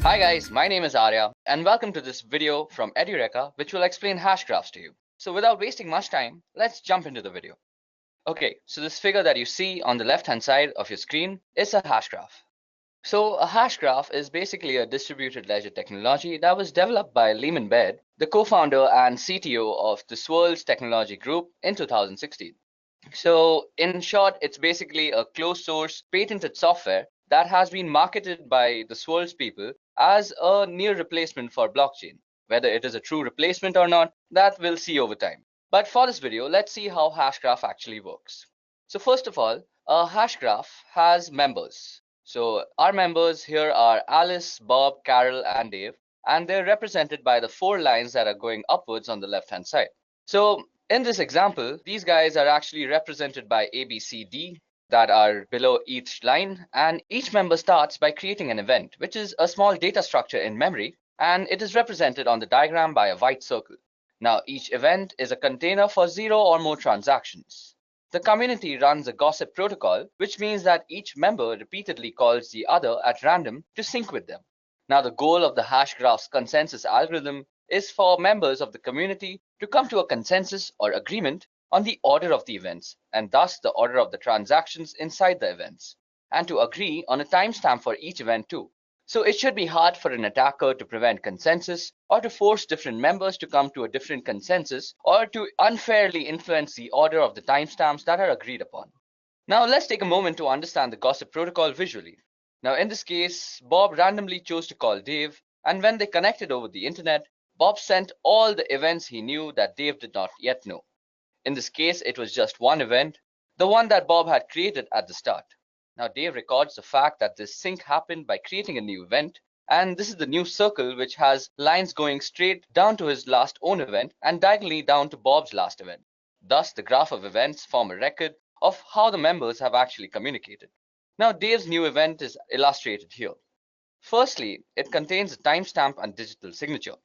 Hi guys, my name is Arya and welcome to this video from Edureka which will explain hash graphs to you. So without wasting much time, let's jump into the video. Okay, so this figure that you see on the left hand side of your screen is a hash graph. So a hash graph is basically a distributed ledger technology that was developed by Lehman Baird, the co-founder and CTO of the Swirl's Technology Group in 2016. So in short, it's basically a closed source patented software that has been marketed by the Swirl's people as a near replacement for blockchain. Whether it is a true replacement or not, that we'll see over time. But for this video, let's see how Hashgraph actually works. So first of all, a Hashgraph has members. So our members here are Alice, Bob, Carol, and Dave, and they're represented by the four lines that are going upwards on the left-hand side. So in this example, these guys are actually represented by A, B, C, D that are below each line, and each member starts by creating an event, which is a small data structure in memory, and it is represented on the diagram by a white circle. Now, each event is a container for 0 or more transactions. The community runs a gossip protocol, which means that each member repeatedly calls the other at random to sync with them. Now, the goal of the Hashgraph's consensus algorithm is for members of the community to come to a consensus or agreement on the order of the events, and thus the order of the transactions inside the events, and to agree on a timestamp for each event too. So it should be hard for an attacker to prevent consensus or to force different members to come to a different consensus or to unfairly influence the order of the timestamps that are agreed upon. Now let's take a moment to understand the gossip protocol visually. Now in this case, Bob randomly chose to call Dave, and when they connected over the internet, Bob sent all the events he knew that Dave did not yet know. In this case, it was just one event, the one that Bob had created at the start. Now Dave records the fact that this sync happened by creating a new event, and this is the new circle which has lines going straight down to his last own event and diagonally down to Bob's last event. Thus, the graph of events form a record of how the members have actually communicated. Now Dave's new event is illustrated here. Firstly, it contains a timestamp and digital signature.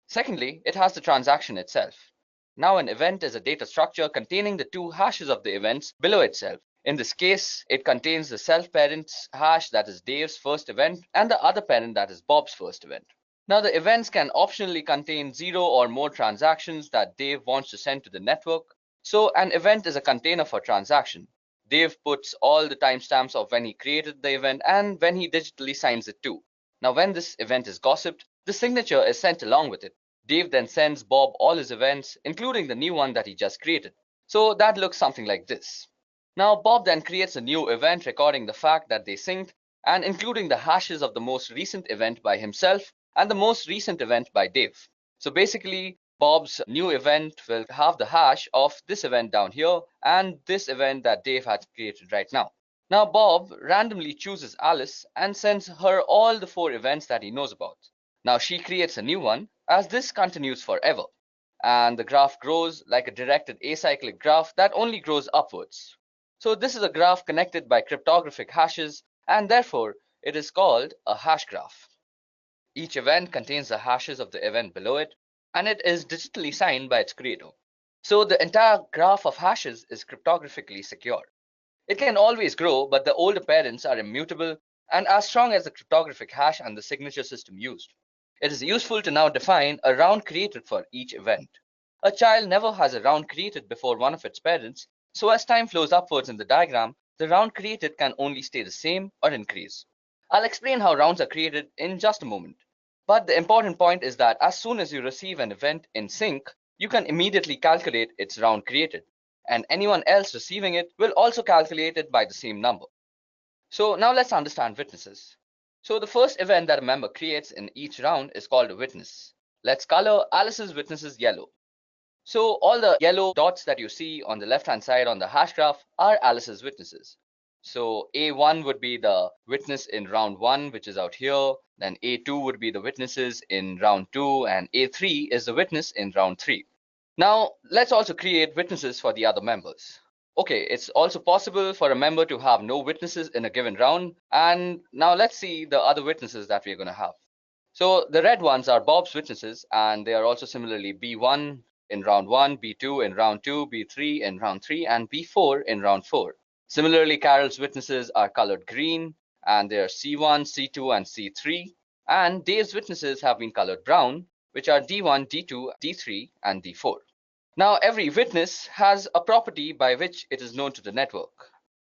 Secondly, it has the transaction itself. Now an event is a data structure containing the two hashes of the events below itself. In this case, it contains the self parent's hash, that is Dave's first event, and the other parent, that is Bob's first event. Now the events can optionally contain 0 or more transactions that Dave wants to send to the network. So an event is a container for transaction. Dave puts all the timestamps of when he created the event and when he digitally signs it too. Now when this event is gossiped, the signature is sent along with it. Dave then sends Bob all his events, including the new one that he just created. So that looks something like this. Now Bob then creates a new event recording the fact that they synced and including the hashes of the most recent event by himself and the most recent event by Dave. So basically, Bob's new event will have the hash of this event down here and this event that Dave had created right now. Now Bob randomly chooses Alice and sends her all the 4 events that he knows about. Now she creates a new one as this continues forever, and the graph grows like a directed acyclic graph that only grows upwards. So this is a graph connected by cryptographic hashes, and therefore it is called a hash graph. Each event contains the hashes of the event below it, and it is digitally signed by its creator. So the entire graph of hashes is cryptographically secure. It can always grow, but the older parents are immutable and as strong as the cryptographic hash and the signature system used. It is useful to now define a round created for each event. A child never has a round created before one of its parents, so as time flows upwards in the diagram, the round created can only stay the same or increase. I'll explain how rounds are created in just a moment. But the important point is that as soon as you receive an event in sync, you can immediately calculate its round created, and anyone else receiving it will also calculate it by the same number. So now let's understand witnesses. So the first event that a member creates in each round is called a witness. Let's color Alice's witnesses yellow. So all the yellow dots that you see on the left hand side on the hash graph are Alice's witnesses. So A1 would be the witness in round 1, which is out here. Then A2 would be the witnesses in round 2, and A3 is the witness in round 3. Now let's also create witnesses for the other members. Okay, it's also possible for a member to have no witnesses in a given round. And now let's see the other witnesses that we're going to have. So the red ones are Bob's witnesses, and they are also similarly B1 in round 1, B2 in round 2, B3 in round 3, and B4 in round 4. Similarly, Carol's witnesses are colored green, and they are C1, C2, and C3. and Dave's witnesses have been colored brown, which are D1, D2, D3, and D4. Now, every witness has a property by which it is known to the network.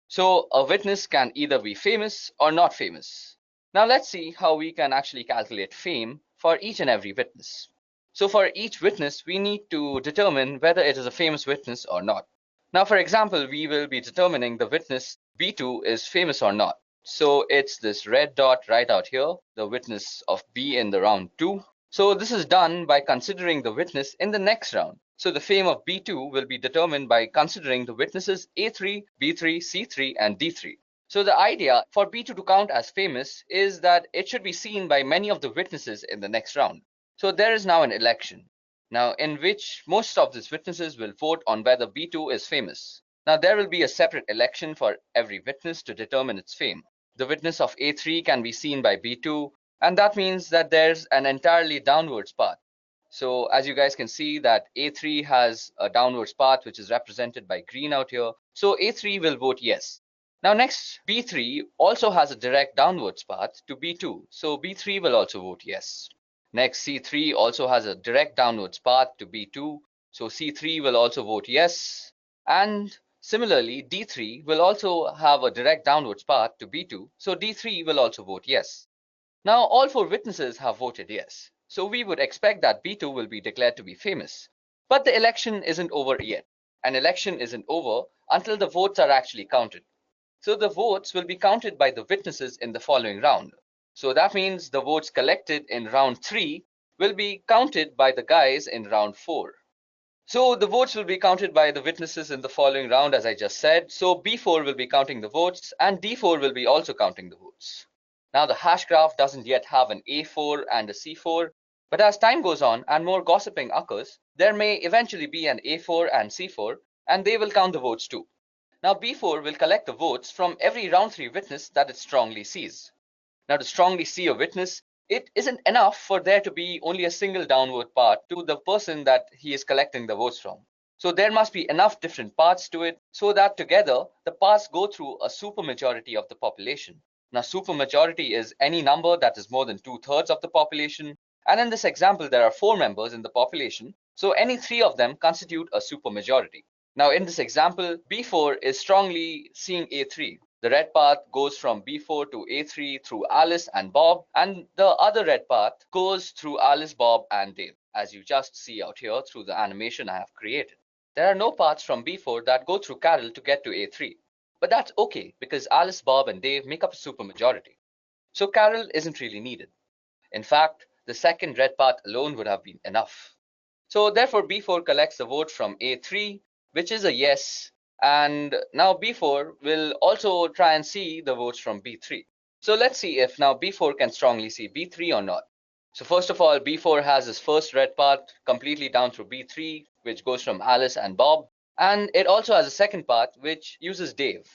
So, a witness can either be famous or not famous. Now, let's see how we can actually calculate fame for each and every witness. So, for each witness, we need to determine whether it is a famous witness or not. Now, for example, we will be determining the witness B2 is famous or not. So, it's this red dot right out here, the witness of B in the round 2. So, this is done by considering the witness in the next round. So the fame of B2 will be determined by considering the witnesses A3, B3, C3, and D3. So the idea for B2 to count as famous is that it should be seen by many of the witnesses in the next round. So there is now an election, now in which most of these witnesses will vote on whether B2 is famous. Now there will be a separate election for every witness to determine its fame. The witness of A3 can be seen by B2, and that means that there's an entirely downwards path. So as you guys can see that A3 has a downwards path which is represented by green out here. So A3 will vote yes. Now next, B3 also has a direct downwards path to B2. So B3 will also vote yes. Next, C3 also has a direct downwards path to B2. So C3 will also vote yes. And similarly, D3 will also have a direct downwards path to B2. So D3 will also vote yes. Now all 4 witnesses have voted yes. So we would expect that B2 will be declared to be famous. But the election isn't over yet. An election isn't over until the votes are actually counted. So the votes will be counted by the witnesses in the following round. So that means the votes collected in round 3 will be counted by the guys in round 4. So the votes will be counted by the witnesses in the following round, as I just said. So B4 will be counting the votes and D4 will be also counting the votes. Now the hash graph doesn't yet have an A4 and a C4, but as time goes on and more gossiping occurs, there may eventually be an A4 and C4, and they will count the votes too. Now B4 will collect the votes from every round 3 witness that it strongly sees. Now to strongly see a witness, it isn't enough for there to be only a single downward path to the person that he is collecting the votes from. So there must be enough different paths to it so that together the paths go through a supermajority of the population. Now, supermajority is any number that is more than 2/3 of the population. And in this example, there are 4 members in the population. So any 3 of them constitute a supermajority. Now, in this example, B4 is strongly seeing A3. The red path goes from B4 to A3 through Alice and Bob. And the other red path goes through Alice, Bob, and Dave, as you just see out here through the animation I have created. There are no paths from B4 that go through Carol to get to A3. But that's okay because Alice, Bob, and Dave make up a supermajority. So Carol isn't really needed. In fact, the second red path alone would have been enough. So therefore B4 collects the vote from A3, which is a yes, and now B4 will also try and see the votes from B3. So let's see if now B4 can strongly see B3 or not. So first of all, B4 has his first red path completely down through B3, which goes from Alice and Bob. And it also has a second path which uses Dave.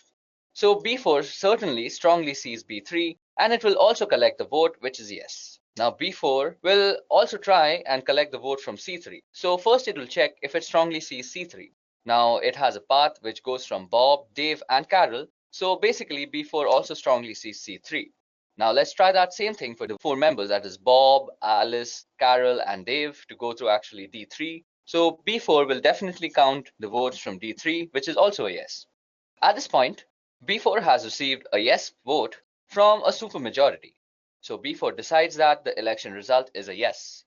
So B4 certainly strongly sees B3 and it will also collect the vote which is yes. Now B4 will also try and collect the vote from C3. So first it will check if it strongly sees C3. Now it has a path which goes from Bob, Dave and Carol. So basically B4 also strongly sees C3. Now let's try that same thing for the 4 members, that is Bob, Alice, Carol and Dave, to go through actually D3. So B4 will definitely count the votes from D3, which is also a yes. At this point, B4 has received a yes vote from a supermajority. So B4 decides that the election result is a yes.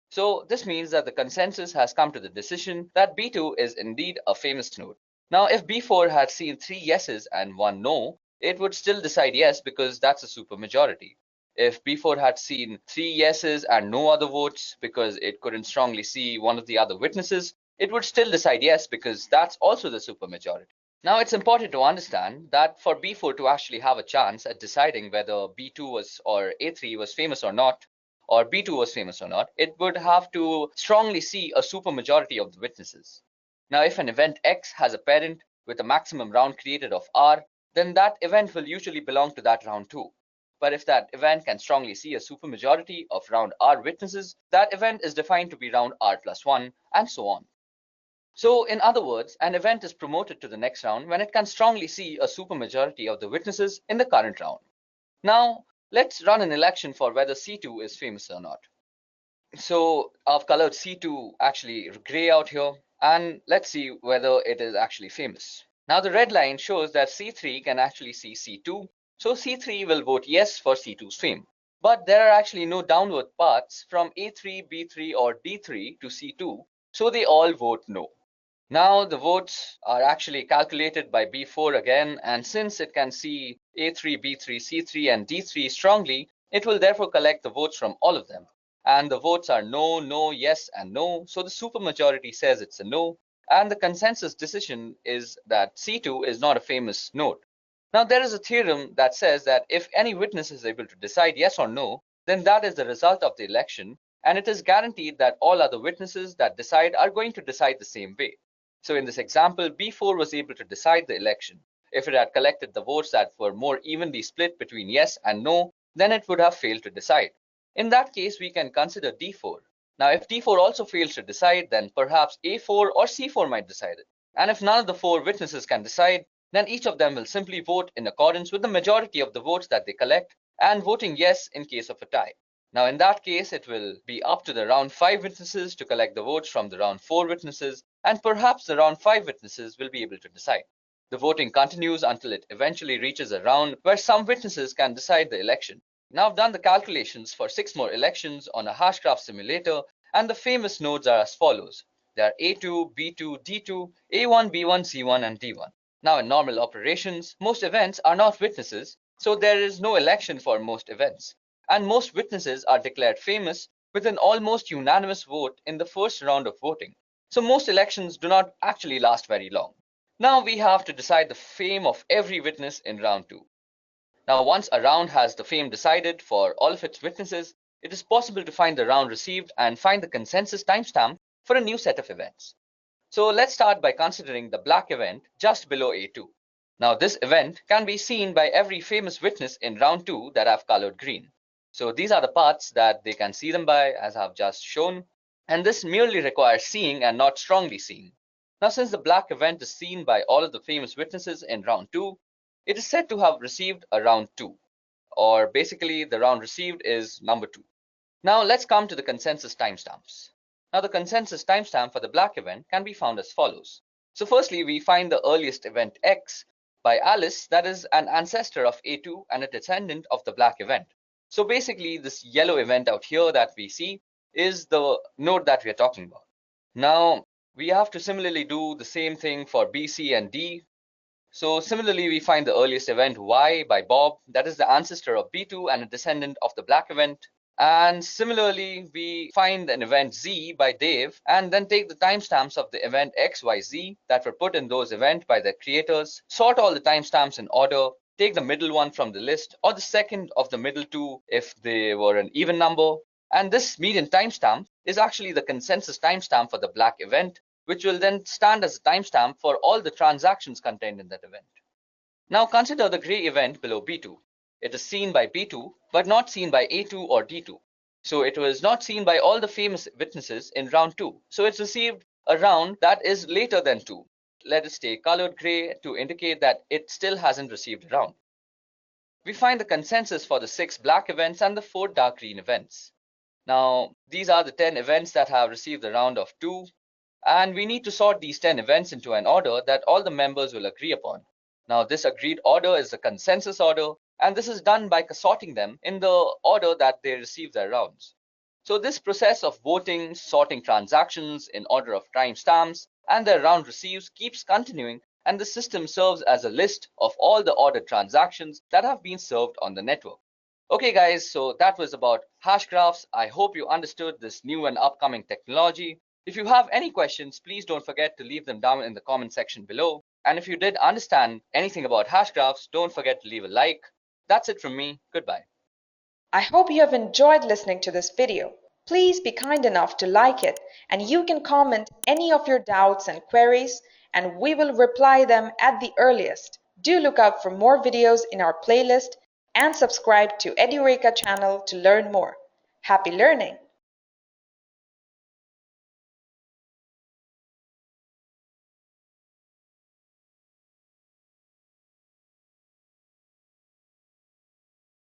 So this means that the consensus has come to the decision that B2 is indeed a famous node. Now if B4 had seen 3 yeses and 1 no, it would still decide yes because that's a supermajority. If B4 had seen 3 yeses and no other votes because it couldn't strongly see one of the other witnesses, it would still decide yes because that's also the supermajority. Now it's important to understand that for B4 to actually have a chance at deciding whether B2 was or A3 was famous or not, or B2 was famous or not, it would have to strongly see a supermajority of the witnesses. Now if an event X has a parent with a maximum round created of R, then that event will usually belong to that round too. But if that event can strongly see a supermajority of round R witnesses, that event is defined to be round R plus 1, and so on. So in other words, an event is promoted to the next round when it can strongly see a supermajority of the witnesses in the current round. Now, let's run an election for whether C2 is famous or not. So I've colored C2 actually gray out here, and let's see whether it is actually famous. Now the red line shows that C3 can actually see C2, so C3 will vote yes for C2's fame. But there are actually no downward paths from A3, B3 or D3 to C2, so they all vote no. Now the votes are actually calculated by B4 again, and since it can see A3, B3, C3 and D3 strongly, it will therefore collect the votes from all of them. And the votes are no, no, yes and no, so the supermajority says it's a no, and the consensus decision is that C2 is not a famous node. Now there is a theorem that says that if any witness is able to decide yes or no, then that is the result of the election, and it is guaranteed that all other witnesses that decide are going to decide the same way. So in this example, B4 was able to decide the election. If it had collected the votes that were more evenly split between yes and no, then it would have failed to decide. In that case, we can consider D4. Now, if D4 also fails to decide, then perhaps A4 or C4 might decide it. And if none of the four witnesses can decide, then each of them will simply vote in accordance with the majority of the votes that they collect, and voting yes in case of a tie. Now, in that case, it will be up to the round 5 witnesses to collect the votes from the round 4 witnesses, and perhaps the round 5 witnesses will be able to decide. The voting continues until it eventually reaches a round where some witnesses can decide the election. Now I've done the calculations for 6 more elections on a Hashgraph simulator, and the famous nodes are as follows. They are A2, B2, D2, A1, B1, C1 and D1. Now in normal operations, most events are not witnesses, so there is no election for most events. And most witnesses are declared famous with an almost unanimous vote in the first round of voting. So most elections do not actually last very long. Now we have to decide the fame of every witness in round 2. Now once a round has the fame decided for all of its witnesses, it is possible to find the round received and find the consensus timestamp for a new set of events. So let's start by considering the black event just below A2. Now this event can be seen by every famous witness in round 2 that I've colored green. So these are the paths that they can see them by, as I've just shown, and this merely requires seeing and not strongly seeing. Now since the black event is seen by all of the famous witnesses in round 2, it is said to have received a round 2, or basically the round received is number 2. Now let's come to the consensus timestamps. Now the consensus timestamp for the black event can be found as follows. So firstly, we find the earliest event X by Alice, that is an ancestor of A2 and a descendant of the black event. So basically this yellow event out here that we see is the node that we are talking about. Now we have to similarly do the same thing for B, C and D. So similarly we find the earliest event Y by Bob, that is the ancestor of B2 and a descendant of the black event. And similarly we find an event Z by Dave and then take the timestamps of the event XYZ that were put in those events by their creators, sort all the timestamps in order, take the middle one from the list or the second of the middle two if they were an even number, and this median timestamp is actually the consensus timestamp for the black event, which will then stand as a timestamp for all the transactions contained in that event. Now consider the gray event below B2. It is seen by B2 but not seen by A2 or D2. So it was not seen by all the famous witnesses in round 2. So it's received a round that is later than 2. Let us take colored gray to indicate that it still hasn't received a round. We find the consensus for the 6 black events and the 4 dark green events. Now these are the 10 events that have received the round of 2, and we need to sort these 10 events into an order that all the members will agree upon. Now this agreed order is the consensus order, and this is done by sorting them in the order that they receive their rounds. So this process of voting, sorting transactions in order of timestamps, and their round receives keeps continuing, and the system serves as a list of all the ordered transactions that have been served on the network. Okay guys, so that was about hash graphs. I hope you understood this new and upcoming technology. If you have any questions, please don't forget to leave them down in the comment section below. And if you did understand anything about hash graphs, don't forget to leave a like. That's it from me. Goodbye. I hope you have enjoyed listening to this video. Please be kind enough to like it, and you can comment any of your doubts and queries, and we will reply them at the earliest. Do look out for more videos in our playlist and subscribe to Edureka channel to learn more. Happy learning!